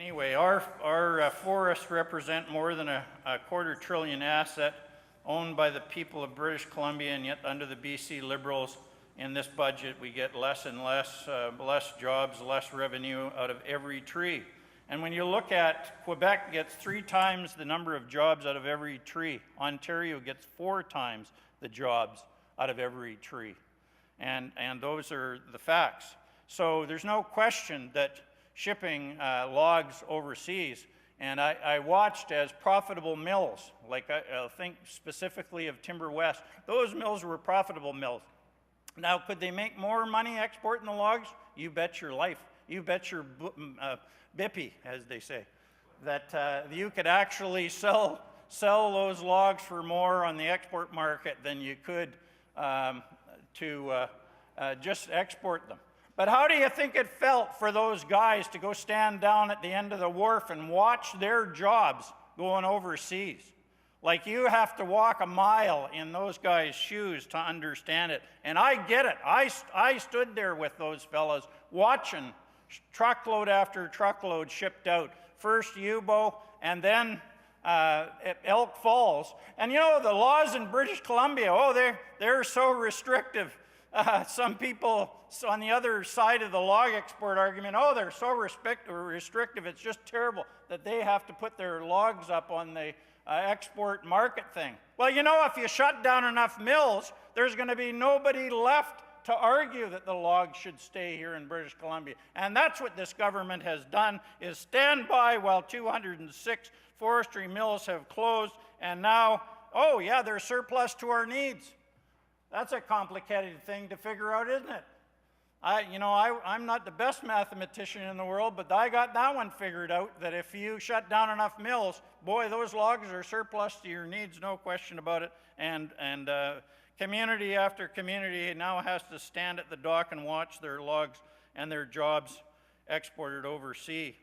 Anyway, our forests represent more than a $250 billion asset owned by the people of British Columbia, and yet under the BC Liberals in this budget we get less and less jobs, less revenue out of every tree. And when you look at Quebec gets 3 times the number of jobs out of every tree. Ontario gets 4 times the jobs out of every tree. And those are the facts. So there's no question that shipping logs overseas, and I watched as profitable mills, like I think specifically of Timber West, those mills were profitable mills. Now, could they make more money exporting the logs? You bet your life. You bet your bippy, as they say, that you could actually sell those logs for more on the export market than you could to just export them. But how do you think it felt for those guys to go stand down at the end of the wharf and watch their jobs going overseas? Like, you have to walk a mile in those guys' shoes to understand it. And I get it. I stood there with those fellas watching truckload after truckload shipped out. First Yubo and then at Elk Falls. And you know, the laws in British Columbia, oh, they're so restrictive. Some people on the other side of the log export argument, oh, they're so restrictive, it's just terrible that they have to put their logs up on the export market thing. Well, you know, if you shut down enough mills, there's going to be nobody left to argue that the logs should stay here in British Columbia. And that's what this government has done, is stand by while 206 forestry mills have closed, and now, oh yeah, they're surplus to our needs. That's a complicated thing to figure out, isn't it? I'm not the best mathematician in the world, but I got that one figured out, that if you shut down enough mills, boy, those logs are surplus to your needs, no question about it. And community after community now has to stand at the dock and watch their logs and their jobs exported overseas.